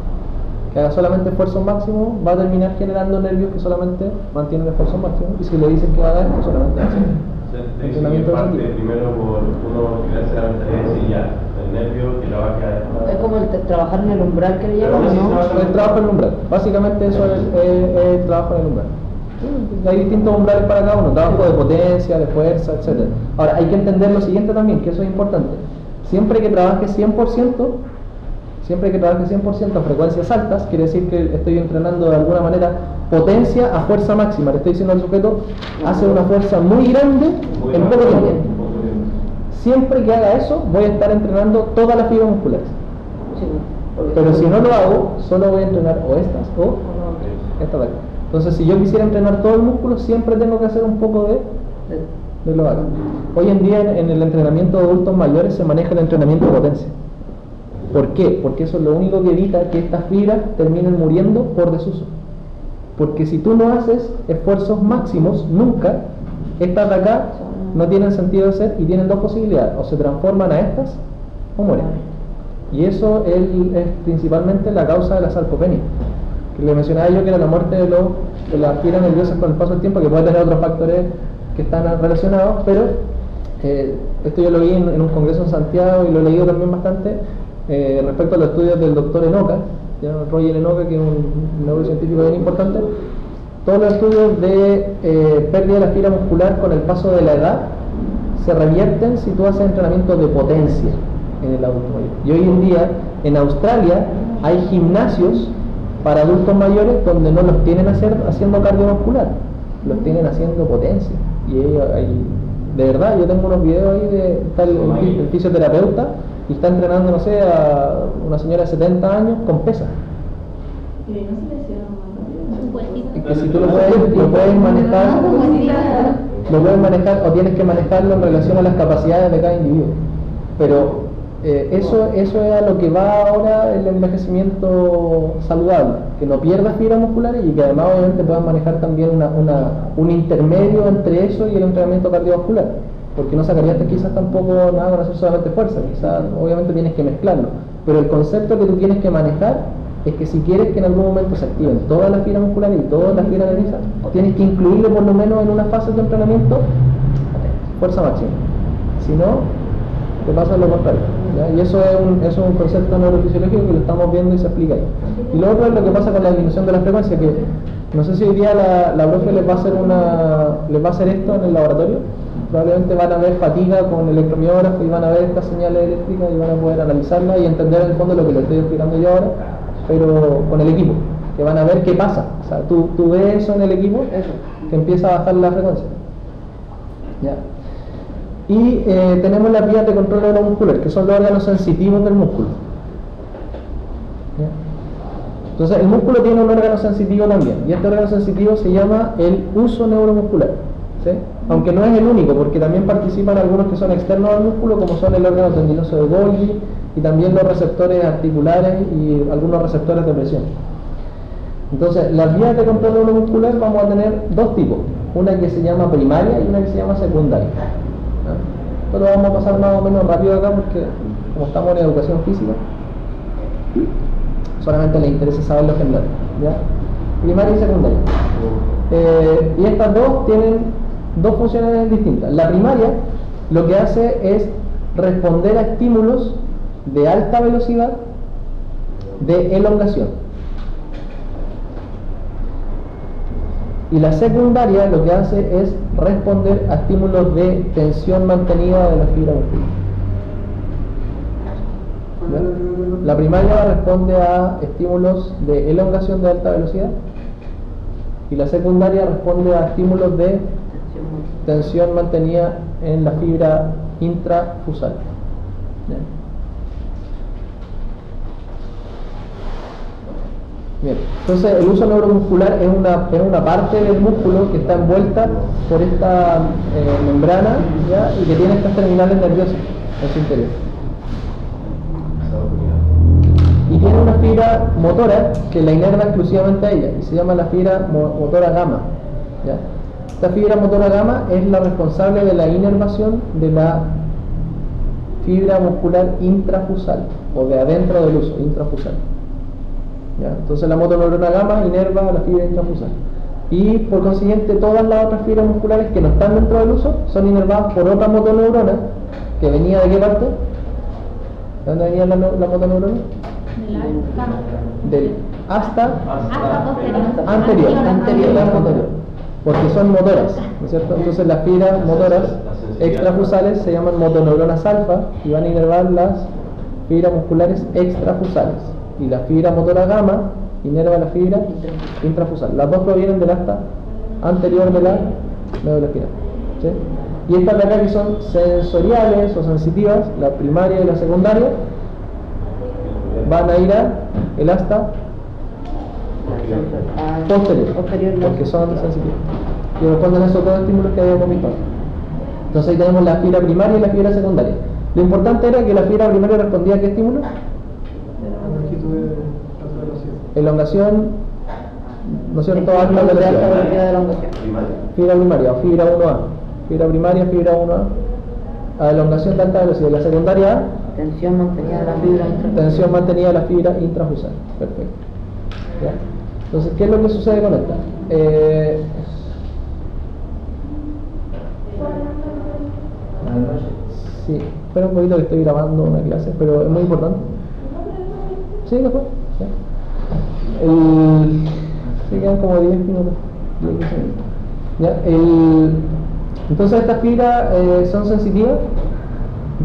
que haga solamente esfuerzo máximo, va a terminar generando nervios que solamente mantienen el esfuerzo máximo. Y si le dices que haga esto, solamente hace entrenamiento de ese tipo. Primero por uno crearse la mentalidad y decir ya, el nervio que lo va a quedar. Es como el trabajar en el umbral que le llaman, ¿no? El trabajo en el umbral. Básicamente eso es el trabajo en el umbral. Hay distintos umbrales para cada uno, trabajo de potencia, de fuerza, etc. Ahora, hay que entender lo siguiente también, que eso es importante. Siempre que trabajes 100%, a frecuencias altas, quiere decir que estoy entrenando de alguna manera potencia a fuerza máxima. Le estoy diciendo al sujeto, hace una fuerza muy grande en poco tiempo. Siempre que haga eso, voy a estar entrenando todas las fibras musculares. Sí, Pero si no lo hago, solo voy a entrenar o estas o estas de acá. Entonces, si yo quisiera entrenar todo el músculo, siempre tengo que hacer un poco de lo haga. Hoy en día en el entrenamiento de adultos mayores se maneja el entrenamiento de potencia. ¿Por qué? Porque eso es lo único que evita que estas fibras terminen muriendo por desuso. Porque si tú no haces esfuerzos máximos, nunca, estas de acá no tienen sentido de ser y tienen dos posibilidades: o se transforman a estas o mueren. Y eso es principalmente la causa de la sarcopenia. Que le mencionaba yo que era la muerte de las fibras nerviosas con el paso del tiempo, que puede tener otros factores que están relacionados, pero esto yo lo vi en un congreso en Santiago y lo he leído también bastante respecto a los estudios del doctor Enoka, Roger Enoka, que es un neurocientífico bien importante. Todos los estudios de pérdida de la fibra muscular con el paso de la edad se revierten si tú haces entrenamiento de potencia en el adulto mayor. Y hoy en día en Australia hay gimnasios para adultos mayores donde no los tienen haciendo cardiovascular, los tienen haciendo potencia. Y de verdad, yo tengo unos videos ahí de está el fisioterapeuta y está entrenando, no sé, a una señora de 70 años con pesas. Un puestito. Es que si tú lo puedes manejar o tienes que manejarlo en relación a las capacidades de cada individuo. Pero eso es a lo que va ahora el envejecimiento saludable, que no pierdas fibras musculares y que además obviamente puedas manejar también un intermedio entre eso y el entrenamiento cardiovascular, porque no sacarías quizás tampoco nada con hacer solamente fuerza, quizás obviamente tienes que mezclarlo, pero el concepto que tú tienes que manejar es que si quieres que en algún momento se activen todas las fibras musculares y todas las fibras nerviosas, tienes que incluirlo por lo menos en una fase de entrenamiento fuerza máxima, si no te pasa lo contrario, ¿ya? Y eso es un concepto neurofisiológico que lo estamos viendo y se explica ahí. Y lo otro es lo que pasa con la disminución de la frecuencia, que no sé si hoy día la profe les va a hacer esto en el laboratorio. Probablemente van a ver fatiga con electromiógrafo y van a ver estas señales eléctricas y van a poder analizarlas y entender en el fondo lo que les estoy explicando yo ahora, pero con el equipo, que van a ver qué pasa. O sea, tú ves eso en el equipo, que empieza a bajar la frecuencia. ¿Ya? Y tenemos las vías de control neuromuscular, que son los órganos sensitivos del músculo. ¿Ya? Entonces, el músculo tiene un órgano sensitivo también, y este órgano sensitivo se llama el uso neuromuscular, ¿sí? Aunque no es el único, porque también participan algunos que son externos al músculo, como son el órgano tendinoso de Golgi, y también los receptores articulares y algunos receptores de presión. Entonces, las vías de control neuromuscular vamos a tener dos tipos, una que se llama primaria y una que se llama secundaria. Esto lo vamos a pasar más o menos rápido acá porque como estamos en educación física solamente les interesa saber lo general, ¿ya? Primaria y secundaria. Y estas dos tienen dos funciones distintas. La primaria lo que hace es responder a estímulos de alta velocidad de elongación. Y la secundaria lo que hace es responder a estímulos de tensión mantenida de la fibra muscular. La primaria responde a estímulos de elongación de alta velocidad y la secundaria responde a estímulos de tensión mantenida en la fibra intrafusal. Bien, entonces el uso neuromuscular es una parte del músculo que está envuelta por esta membrana, ¿ya? Y que tiene estas terminales nerviosas en su interior. Y tiene una fibra fibra motora que la inerva exclusivamente a ella y se llama la fibra motora gamma, ¿ya? Esta fibra motora gamma es la responsable de la inervación de la fibra muscular intrafusal o de adentro del uso, intrafusal, ¿ya? Entonces la motoneurona gamma inerva a la fibra intrafusal y por consiguiente todas las otras fibras musculares que no están dentro del uso son inervadas por otra motoneurona que venía de qué parte. ¿De dónde venía la motoneurona? Del hasta anterior, porque son motoras, ¿no es cierto? Entonces las fibras motoras extrafusales se llaman motoneuronas alfa y van a inervar las fibras musculares extrafusales y la fibra motora gamma inerva la fibra intrafusal. Las dos provienen del asta anterior de la médula espinal, ¿sí? Y estas de acá que son sensoriales o sensitivas, la primaria y la secundaria, van a ir a el asta posterior, porque son sensitivas y responden a esos dos estímulos que habíamos visto. Entonces ahí tenemos la fibra primaria y la fibra secundaria. Lo importante era que la fibra primaria respondía a qué estímulo. Elongación, ¿no es cierto? Alta velocidad. Fibra primaria o fibra 1A. Fibra primaria, fibra 1A. A elongación de alta velocidad. La secundaria A. Tensión mantenida de la fibra intrafusal. Tensión mantenida de la fibra intrafusal. Perfecto. ¿Ya? Entonces, ¿qué es lo que sucede con esta? Sí, espera un poquito que estoy grabando una clase, pero es muy importante. Sí, después. Se quedan como 10 minutos. ¿Ya? Entonces estas fibras son sensitivas,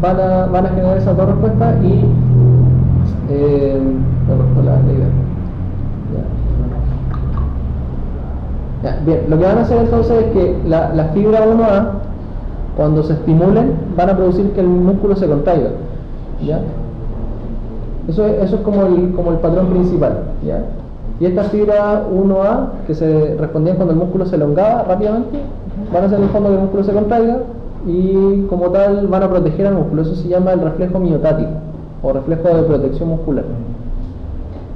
van a generar esas dos respuestas y me costó la idea. Ya, bien, lo que van a hacer entonces es que la fibra 1A, cuando se estimulen, van a producir que el músculo se contraiga, ¿ya? Eso es como el patrón principal, ¿ya? Y estas fibras 1A, que se respondían cuando el músculo se elongaba rápidamente, van a hacer en el fondo que el músculo se contraiga y como tal van a proteger al músculo. Eso se llama el reflejo miotático o reflejo de protección muscular,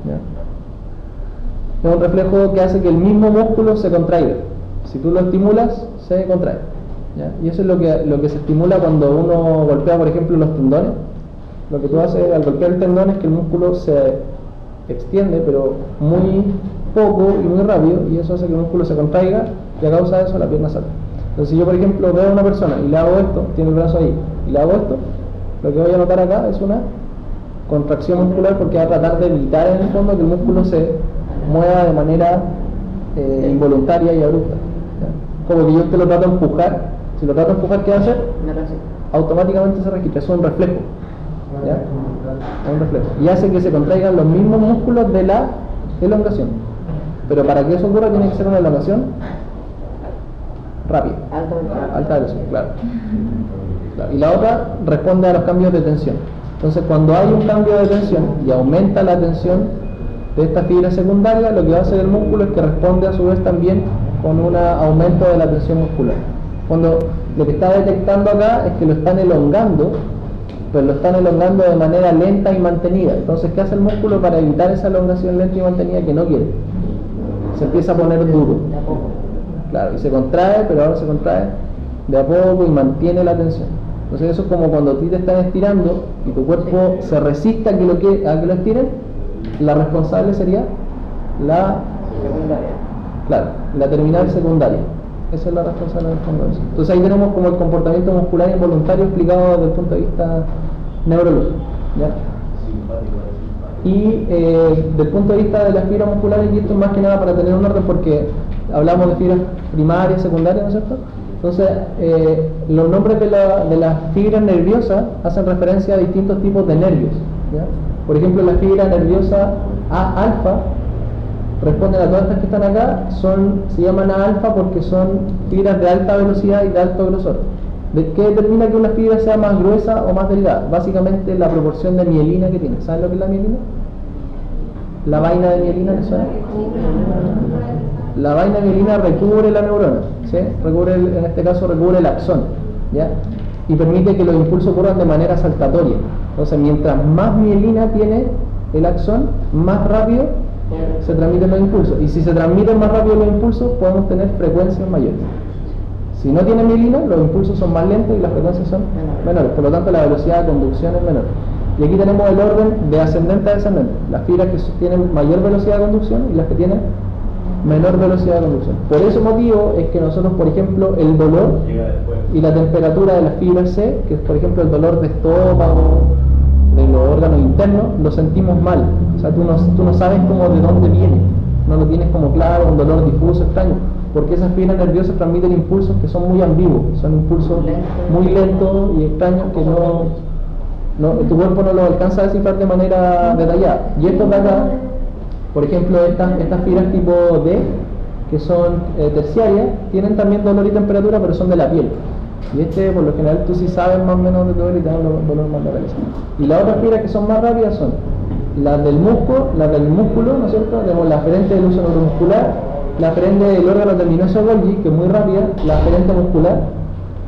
¿ya? Es un reflejo que hace que el mismo músculo se contraiga. Si tú lo estimulas, se contrae, ¿ya? Y eso es lo que se estimula cuando uno golpea, por ejemplo, los tendones. Lo que tú haces al golpear el tendón es que el músculo se extiende, pero muy poco y muy rápido, y eso hace que el músculo se contraiga y a causa de eso la pierna salta. Entonces si yo, por ejemplo, veo a una persona y le hago esto, tiene el brazo ahí, y le hago esto, lo que voy a notar acá es una contracción muscular porque va a tratar de evitar en el fondo que el músculo se mueva de manera involuntaria y abrupta, ¿ya? Como que yo te lo trato de empujar, si lo trato de empujar, ¿qué va a hacer? Automáticamente se registra, eso es un reflejo, ¿ya? Es un reflejo y hace que se contraigan los mismos músculos de la elongación, pero para que eso ocurra tiene que ser una elongación rápida, alta velocidad, claro. Y la otra responde a los cambios de tensión. Entonces cuando hay un cambio de tensión y aumenta la tensión de esta fibra secundaria, lo que va a hacer el músculo es que responde a su vez también con un aumento de la tensión muscular. Cuando lo que está detectando acá es que lo están elongando, pero lo están elongando de manera lenta y mantenida. Entonces, ¿qué hace el músculo para evitar esa elongación lenta y mantenida que no quiere? Se empieza a poner duro. Claro, y se contrae, pero ahora se contrae de a poco y mantiene la tensión. Entonces eso es como cuando a ti te están estirando y tu cuerpo se resiste a que lo estiren, la responsable sería la secundaria. Claro, la terminal secundaria. Esa es la responsable del fondo de eso. Entonces ahí tenemos como el comportamiento muscular involuntario explicado desde el punto de vista neurológico, ¿ya? Y del punto de vista de las fibras musculares, y esto es más que nada para tener un orden porque hablamos de fibras primarias, secundarias, ¿no es cierto? Entonces los nombres de las fibras nerviosas hacen referencia a distintos tipos de nervios, ¿ya? Por ejemplo, la fibra nerviosa A alfa responden a todas estas que están acá, se llaman A alfa porque son fibras de alta velocidad y de alto grosor. ¿Qué determina que una fibra sea más gruesa o más delgada? Básicamente la proporción de mielina que tiene. ¿Saben lo que es la mielina? La vaina de mielina, ¿no suena? La vaina de mielina recubre la neurona, ¿sí? En este caso recubre el axón, ¿ya? Y permite que los impulsos ocurran de manera saltatoria. Entonces, mientras más mielina tiene el axón, más rápido se transmiten los impulsos. Y si se transmiten más rápido los impulsos, podemos tener frecuencias mayores. Si no tiene mielina, los impulsos son más lentos y las frecuencias son menores. Por lo tanto, la velocidad de conducción es menor. Y aquí tenemos el orden de ascendente a descendente. Las fibras que tienen mayor velocidad de conducción y las que tienen menor velocidad de conducción. Por ese motivo es que nosotros, por ejemplo, el dolor y la temperatura de las fibras C, que es por ejemplo el dolor de estómago, de los órganos internos, lo sentimos mal. O sea, tú no sabes cómo de dónde viene, no lo tienes como claro, un dolor difuso, extraño, porque esas fibras nerviosas transmiten impulsos que son muy ambiguos, son impulsos muy lentos y extraños que tu cuerpo no lo alcanza a descifrar de manera detallada. Y estos de acá, por ejemplo, estas fibras tipo D, que son terciarias, tienen también dolor y temperatura, pero son de la piel. Y por lo general, tú sí sabes más o menos de dolor y te da dolor más localizado. Y las otras fibras que son más rápidas son las del músculo, ¿no es cierto? Tenemos la aferente del uso neuromuscular, la aferente del órgano terminoso Golgi, que es muy rápida, la aferente muscular,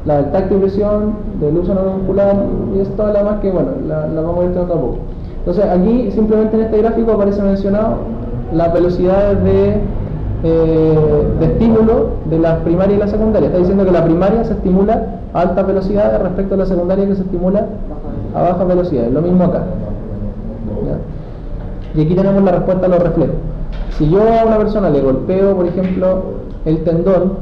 la del tacto y presión, del uso neuromuscular, y es toda la más que, bueno, la vamos a ir tratando a poco. Entonces, aquí simplemente en este gráfico aparece mencionado las velocidades de estímulo de la primaria y la secundaria. Está diciendo que la primaria se estimula a altas velocidades respecto a la secundaria que se estimula a bajas velocidades. Lo mismo acá. ¿Ya? Y aquí tenemos la respuesta a los reflejos. Si yo a una persona le golpeo, por ejemplo, el tendón,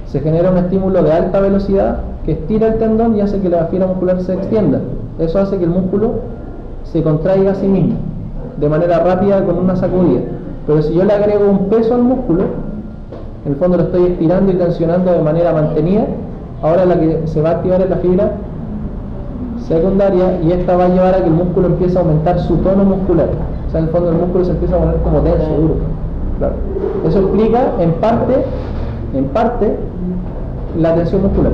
se genera un estímulo de alta velocidad que estira el tendón y hace que la fibra muscular se extienda. Eso hace que el músculo se contraiga a sí mismo de manera rápida con una sacudida. Pero si yo le agrego un peso al músculo, en el fondo lo estoy estirando y tensionando de manera mantenida, ahora la que se va a activar es la fibra secundaria y esta va a llevar a que el músculo empiece a aumentar su tono muscular. O sea, en el fondo el músculo se empieza a poner como denso, duro. Claro. Eso explica en parte la tensión muscular,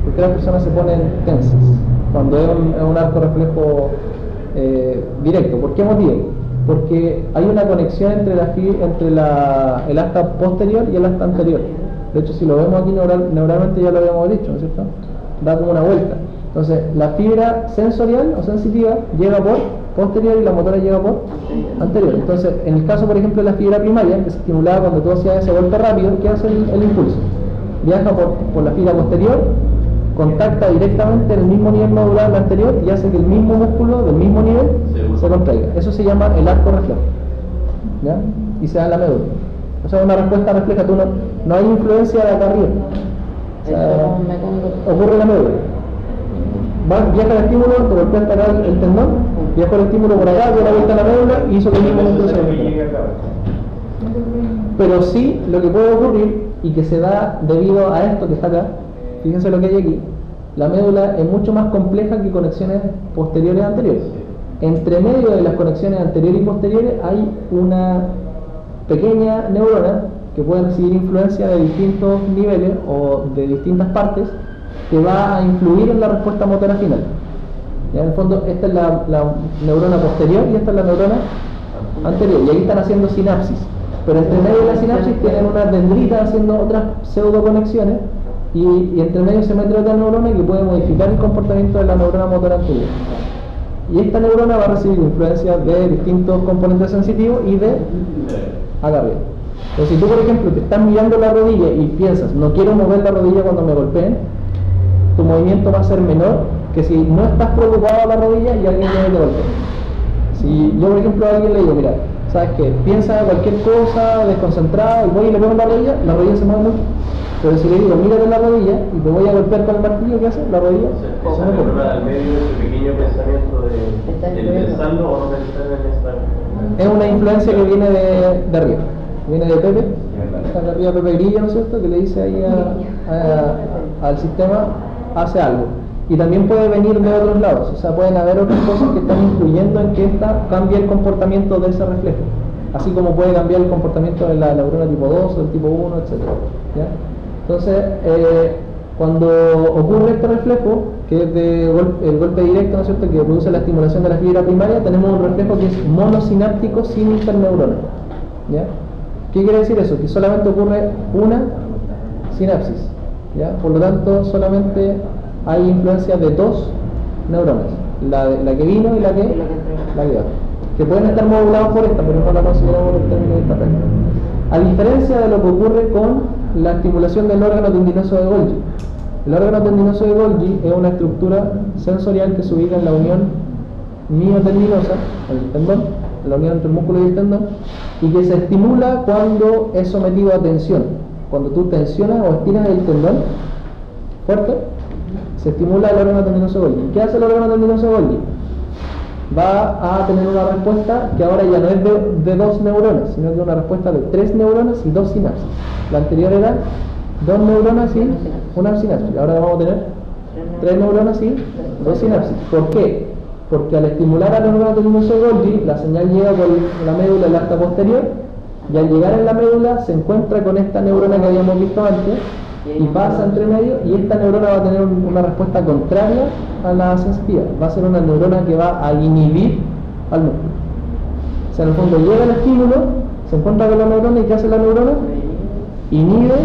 porque las personas se ponen tensas cuando es un arco reflejo directo. ¿Por qué motivo? Porque hay una conexión entre el asta posterior y el asta anterior. De hecho, si lo vemos aquí neuralmente ya lo habíamos dicho, ¿no es cierto? Da como una vuelta. Entonces, la fibra sensorial o sensitiva llega por posterior y la motora llega por anterior. Entonces, en el caso, por ejemplo, de la fibra primaria, que se estimulaba cuando tú hacías ese golpe rápido, ¿qué hace el impulso? Viaja por la fibra posterior, contacta directamente en el mismo nivel nodular anterior y hace que el mismo músculo del mismo nivel se contraiga. Eso se llama el arco reflejo, ¿ya? Y se da en la médula. O sea, una respuesta refleja, no hay influencia de acá arriba. O sea, ocurre en la médula. Viaja el estímulo, te golpea hasta acá el tendón, viaja el estímulo por acá, dio la vuelta a la médula y hizo que el mismo músculo se contraiga. Pero sí, lo que puede ocurrir y que se da debido a esto que está acá, fíjense lo que hay aquí, la médula es mucho más compleja que conexiones posteriores y anteriores. Entre medio de las conexiones anteriores y posteriores hay una pequeña neurona que puede recibir influencia de distintos niveles o de distintas partes que va a influir en la respuesta motora final. Ya, en el fondo, esta es la neurona posterior y esta es la neurona anterior, y ahí están haciendo sinapsis. Pero entre medio de la sinapsis tienen una dendrita haciendo otras pseudoconexiones y entre medio se mete otra neurona que puede modificar el comportamiento de la neurona motora anterior. Y esta neurona va a recibir influencia de distintos componentes sensitivos y de acá arriba. Entonces, si tú, por ejemplo, te estás mirando la rodilla y piensas, no quiero mover la rodilla cuando me golpeen, tu movimiento va a ser menor que si no estás preocupado de la rodilla y alguien viene y te golpea. Si yo, por ejemplo, a alguien le digo, mira, ¿sabes qué? Piensa cualquier cosa, desconcentrado, y voy y le pongo la rodilla se mueve mucho. Pero si le digo, mírate la rodilla y te voy a golpear con el martillo, ¿qué hace? La rodilla se mueve. Al medio de ese pequeño pensamiento de pensando o no pensar en esta... Es una influencia que viene de arriba. Viene de Pepe, está de arriba Pepe Grilla, ¿no es cierto? Que le dice ahí al sistema, hace algo. Y también puede venir de otros lados, o sea, pueden haber otras cosas que están influyendo en que esta cambie el comportamiento de ese reflejo, así como puede cambiar el comportamiento de la neurona tipo 2 o del tipo 1, etc. ¿Ya? Entonces, cuando ocurre este reflejo, que es el golpe directo, ¿no es cierto?, que produce la estimulación de la fibra primaria, tenemos un reflejo que es monosináptico sin interneurona. ¿Ya? ¿Qué quiere decir eso? Que solamente ocurre una sinapsis, ¿ya? Por lo tanto, solamente hay influencia de dos neuronas, la que vino y la que va. que pueden estar modulados por esta, pero no la consideramos en términos de esta regla. A diferencia de lo que ocurre con la estimulación del órgano tendinoso de Golgi. El órgano tendinoso de Golgi es una estructura sensorial que se ubica en la unión miotendinosa, el tendón, la unión entre el músculo y el tendón, y que se estimula cuando es sometido a tensión. Cuando tú tensionas o estiras el tendón fuerte, se estimula el órgano tendinoso de Golgi. ¿Qué hace el órgano tendinoso de Golgi? Va a tener una respuesta que ahora ya no es de 2 neuronas, sino que una respuesta de 3 neuronas y 2 sinapsis. La anterior era 2 neuronas y una sinapsis. Ahora vamos a tener 3 neuronas y 2 sinapsis. ¿Por qué? Porque al estimular al órgano tendinoso de Golgi, la señal llega por la médula del asta posterior, y al llegar en la médula se encuentra con esta neurona que habíamos visto antes, y pasa entre medio, y esta neurona va a tener una respuesta contraria a la sensitiva. Va a ser una neurona que va a inhibir al músculo. O sea, en el fondo llega el estímulo, se encuentra con la neurona, y ¿qué hace la neurona? Inhibe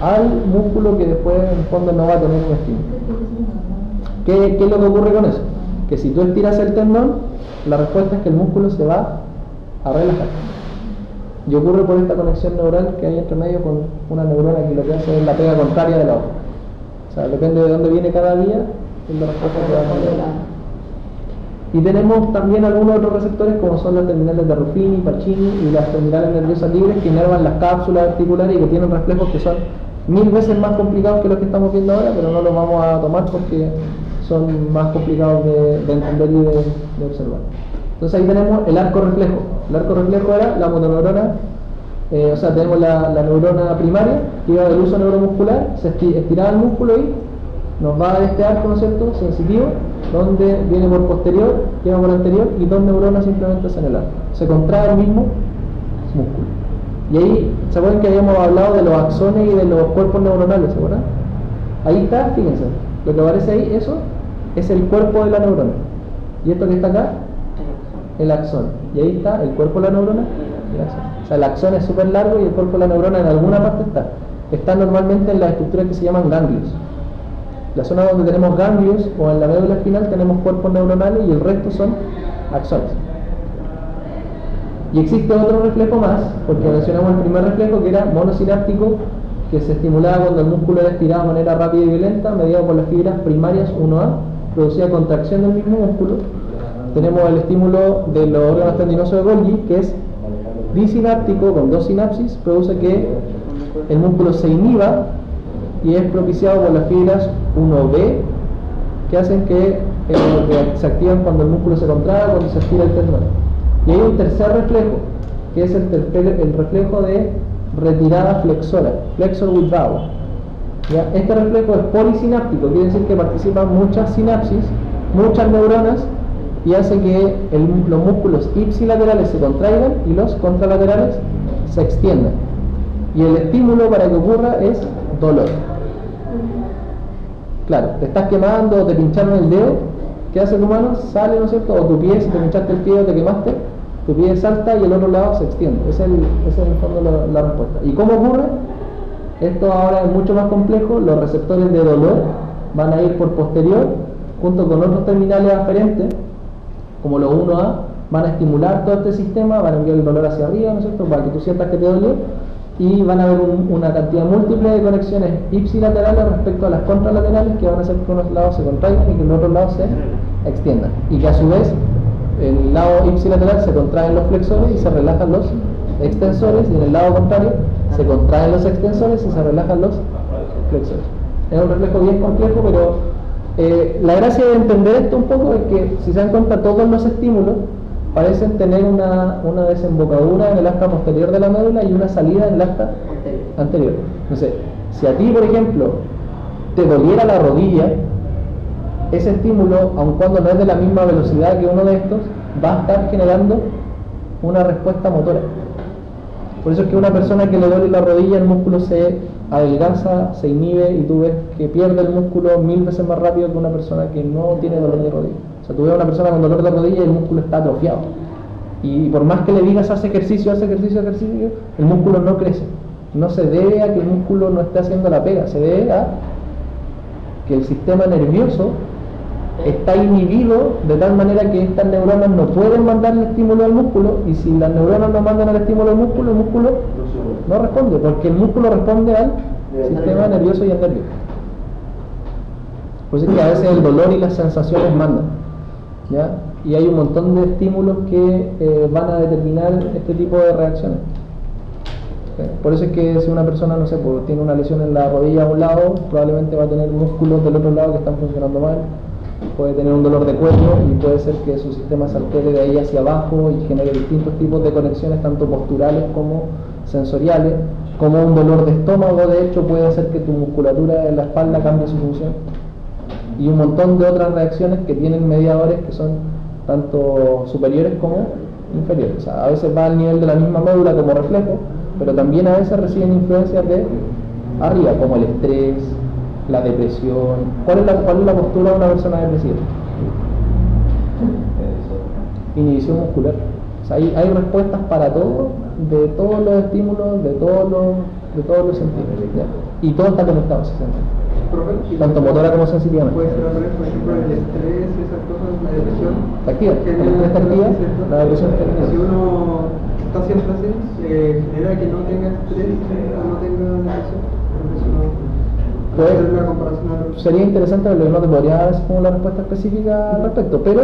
al músculo que después en el fondo no va a tener un estímulo. ¿Qué es lo que ocurre con eso? Que si tú estiras el tendón, la respuesta es que el músculo se va a relajar. Y ocurre por esta conexión neural que hay entre medio con una neurona que lo que hace es la pega contraria de la otra. O sea, depende de dónde viene cada vía, es la respuesta que va a tener. Y tenemos también algunos otros receptores, como son las terminales de Ruffini, Pacini y las terminales nerviosas libres, que inervan las cápsulas articulares y que tienen reflejos que son 1000 veces más complicados que los que estamos viendo ahora, pero no los vamos a tomar porque son más complicados de entender y de observar. Entonces ahí tenemos el arco reflejo. El arco reflejo era la motoneurona, o sea, tenemos la neurona primaria que iba del uso neuromuscular, se estiraba el músculo y nos va a este arco, ¿no es cierto?, sensitivo, donde viene por posterior, lleva por anterior, y 2 neuronas simplemente en el arco. Se contrae el mismo músculo. Y ahí, ¿se acuerdan que habíamos hablado de los axones y de los cuerpos neuronales? ¿Se acuerdan? Ahí está, fíjense, lo que aparece ahí, eso es el cuerpo de la neurona. Y esto que está acá, el axón. Y ahí está el cuerpo de la neurona y el axón. O sea, el axón es súper largo y el cuerpo de la neurona en alguna parte está. Está normalmente en las estructuras que se llaman ganglios. La zona donde tenemos ganglios o en la médula espinal tenemos cuerpos neuronales y el resto son axones. Y existe otro reflejo más, porque mencionamos el primer reflejo que era monosináptico, que se estimulaba cuando el músculo era estirado de manera rápida y violenta, mediado por las fibras primarias 1A, producía contracción del mismo músculo. Tenemos el estímulo de los órganos tendinosos de Golgi, que es disináptico, con 2 sinapsis, produce que el músculo se inhiba y es propiciado por las fibras 1B, que hacen que se activan cuando el músculo se contrae, cuando se estira el tendón. Y hay un tercer reflejo, que es el reflejo de retirada flexora, flexor withdrawal. ¿Ya? Este reflejo es polisináptico, quiere decir que participan muchas sinapsis, muchas neuronas, y hace que los músculos ipsilaterales se contraigan y los contralaterales se extiendan. Y el estímulo para que ocurra es dolor. Claro, te estás quemando o te pincharon el dedo, ¿qué hace tu mano? Sale, ¿no es cierto? O tu pie, si te pinchaste el pie o te quemaste, tu pie salta y el otro lado se extiende. Esa es en el fondo la respuesta. ¿Y cómo ocurre? Esto ahora es mucho más complejo. Los receptores de dolor van a ir por posterior, junto con otros terminales aferentes, como los 1A, van a estimular todo este sistema, van a enviar el dolor hacia arriba, ¿no es cierto?, para que tú sientas que te dolió, y van a haber una cantidad múltiple de conexiones ipsilaterales respecto a las contralaterales que van a hacer que unos lados se contraigan y que los otros lados se extiendan, y que a su vez el lado ipsilateral se contraen los flexores y se relajan los extensores, y en el lado contrario se contraen los extensores y se relajan los flexores. Es un reflejo bien complejo, pero la gracia de entender esto un poco es que, si se dan cuenta, todos los estímulos parecen tener una desembocadura en el asta posterior de la médula y una salida en el asta anterior. Entonces, si a ti, por ejemplo, te doliera la rodilla, ese estímulo, aun cuando no es de la misma velocidad que uno de estos, va a estar generando una respuesta motora. Por eso es que una persona que le duele la rodilla, el músculo se adelgaza, se inhibe, y tú ves que pierde el músculo 1000 veces más rápido que una persona que no tiene dolor de rodilla. O sea, tú ves a una persona con dolor de rodilla y el músculo está atrofiado. Y por más que le digas hace ejercicio, el músculo no crece. No se debe a que el músculo no esté haciendo la pega, se debe a que el sistema nervioso está inhibido de tal manera que estas neuronas no pueden mandar el estímulo al músculo, y si las neuronas no mandan el estímulo al músculo, el músculo no responde, porque el músculo responde al sistema nervioso y al nervio. Por eso es que a veces el dolor y las sensaciones mandan, ¿ya? Y hay un montón de estímulos que van a determinar este tipo de reacciones. Por eso es que si una persona, no sé, pues, tiene una lesión en la rodilla a un lado, probablemente va a tener músculos del otro lado que están funcionando mal, puede tener un dolor de cuello y puede ser que su sistema se altere de ahí hacia abajo y genere distintos tipos de conexiones, tanto posturales como sensoriales, como un dolor de estómago, de hecho, puede hacer que tu musculatura de la espalda cambie su función, y un montón de otras reacciones que tienen mediadores que son tanto superiores como inferiores. O sea, a veces va al nivel de la misma médula como reflejo, pero también a veces reciben influencias de arriba, como el estrés, la depresión. ¿Cuál es la postura de una persona depresiva? Inhibición muscular. O sea, hay respuestas para todo, de todos los estímulos, de todos los sentidos, ¿ya? Y todo está conectado a ese sentido, tanto motora como sensitivamente. Puede ser al revés, por ejemplo, el estrés y esas cosas, la depresión. Está activa, el estrés está activa, la depresión está activa. Si uno está siempre así, genera que no tenga estrés o no tenga depresión. Puede hacer una comparación al revés. Sería interesante, pero no te podría dar como la respuesta específica al respecto, pero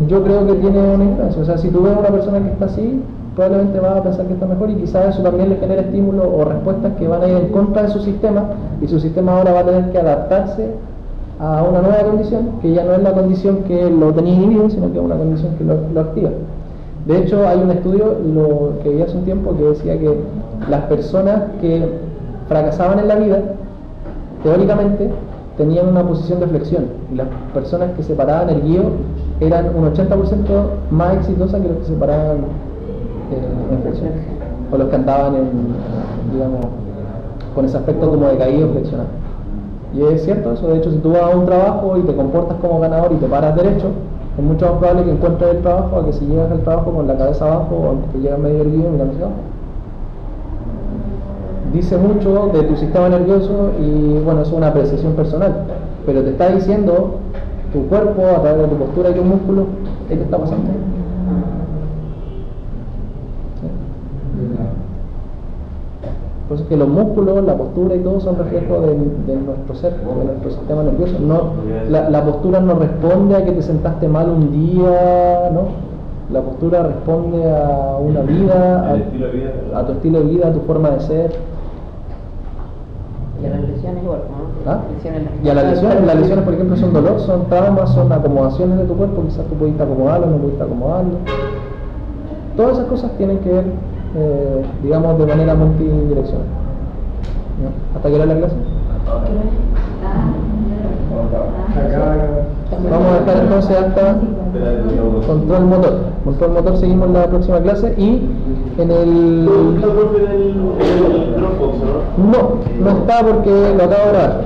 yo creo que tiene una influencia. O sea, si tú ves a una persona que está así, probablemente va a pensar que está mejor, y quizás eso también le genera estímulos o respuestas que van a ir en contra de su sistema, y su sistema ahora va a tener que adaptarse a una nueva condición, que ya no es la condición que lo tenía inhibido, sino que es una condición que lo activa. De hecho, hay un estudio que vi hace un tiempo que decía que las personas que fracasaban en la vida, teóricamente, tenían una posición de flexión, y las personas que se paraban erguidos eran un 80% más exitosas que los que se paraban en flexión, o los que andaban digamos, con ese aspecto como de caído flexionado. Y es cierto eso. De hecho, si tú vas a un trabajo y te comportas como ganador y te paras derecho, es mucho más probable que encuentres el trabajo a que si llegas al trabajo con la cabeza abajo, o aunque llegas medio erguido mirando hacia abajo. Dice mucho de tu sistema nervioso, y bueno, eso es una apreciación personal, pero te está diciendo tu cuerpo a través de tu postura y tus músculos qué te está pasando. Por eso es que los músculos, la postura y todo son reflejos de nuestro ser, de nuestro sistema nervioso. No, la postura no responde a que te sentaste mal un día, ¿no? La postura responde a una vida, a tu estilo de vida, a tu forma de ser. Y a las lesiones igual, ¿no? ¿Ah? Y a las lesiones, por ejemplo, son dolor, son traumas, son acomodaciones de tu cuerpo. Quizás tú pudiste acomodarlo, no pudiste acomodarlo. Todas esas cosas tienen que ver, digamos, de manera multidireccional. ¿No? ¿Hasta qué hora la clase? Vamos a dejar entonces hasta control motor. Control motor seguimos en la próxima clase, y en el... No está porque lo acabo de grabar.